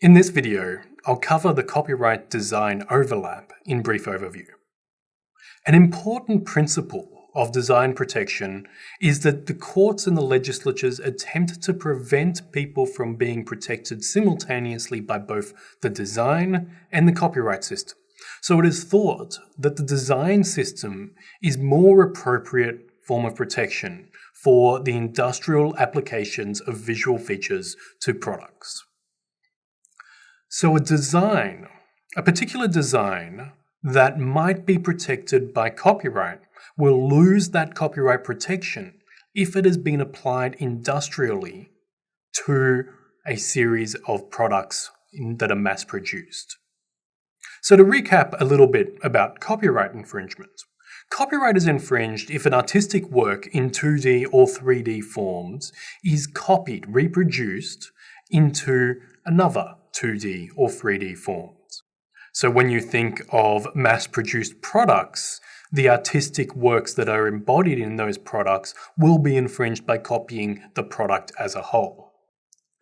In this video, I'll cover the copyright design overlap in brief overview. An important principle of design protection is that the courts and the legislatures attempt to prevent people from being protected simultaneously by both the design and the copyright system. So it is thought that the design system is more appropriate form of protection for the industrial applications of visual features to products. So a particular design that might be protected by copyright will lose that copyright protection if it has been applied industrially to a series of products that are mass-produced. So to recap a little bit about copyright infringement. Copyright is infringed if an artistic work in 2D or 3D forms is copied, reproduced into another 2D or 3D forms. So when you think of mass-produced products, the artistic works that are embodied in those products will be infringed by copying the product as a whole.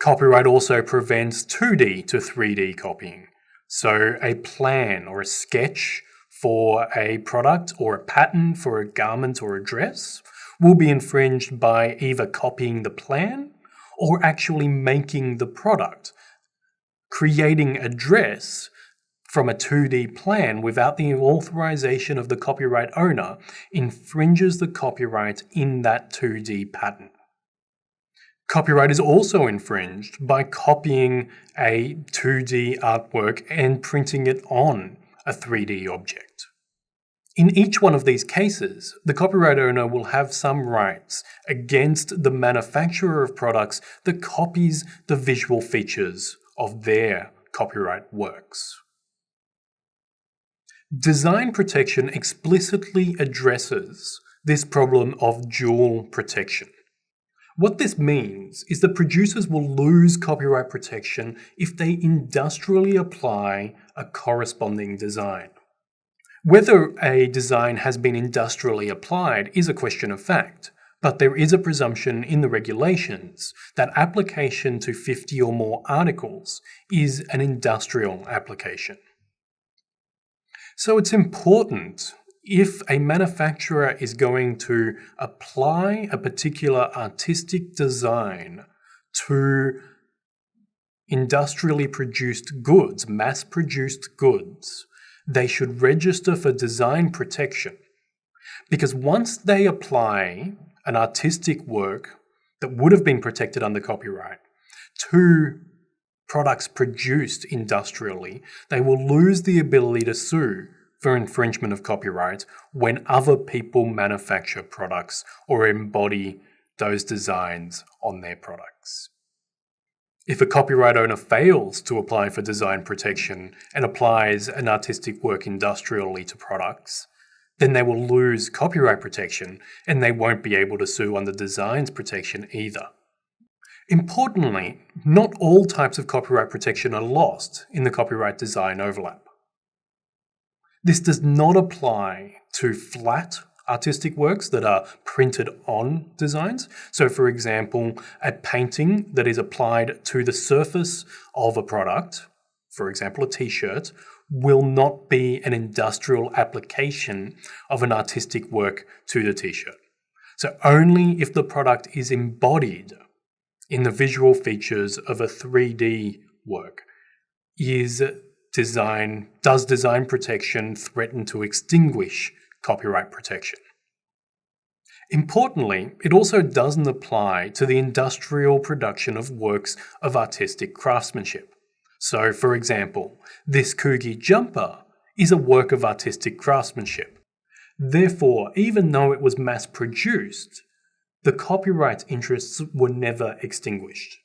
Copyright also prevents 2D to 3D copying. So a plan or a sketch for a product or a pattern for a garment or a dress will be infringed by either copying the plan or actually making the product. Creating a dress from a 2D plan without the authorization of the copyright owner infringes the copyright in that 2D pattern. Copyright is also infringed by copying a 2D artwork and printing it on a 3D object. In each one of these cases, the copyright owner will have some rights against the manufacturer of products that copies the visual features of their copyright works. Design protection explicitly addresses this problem of dual protection. What this means is that producers will lose copyright protection if they industrially apply a corresponding design. Whether a design has been industrially applied is a question of fact, but there is a presumption in the regulations that application to 50 or more articles is an industrial application. So it's important, if a manufacturer is going to apply a particular artistic design to industrially produced goods, mass-produced goods, they should register for design protection. Because once they apply an artistic work that would have been protected under copyright to products produced industrially, they will lose the ability to sue for infringement of copyright when other people manufacture products or embody those designs on their products. If a copyright owner fails to apply for design protection and applies an artistic work industrially to products, then they will lose copyright protection and they won't be able to sue under designs protection either. Importantly, not all types of copyright protection are lost in the copyright design overlap. This does not apply to flat artistic works that are printed on designs. So for example, a painting that is applied to the surface of a product, for example a t-shirt, will not be an industrial application of an artistic work to the t-shirt. So only if the product is embodied in the visual features of a 3D work does design protection threaten to extinguish copyright protection. Importantly, it also doesn't apply to the industrial production of works of artistic craftsmanship. So, for example, this Coogie jumper is a work of artistic craftsmanship. Therefore, even though it was mass-produced, the copyright interests were never extinguished.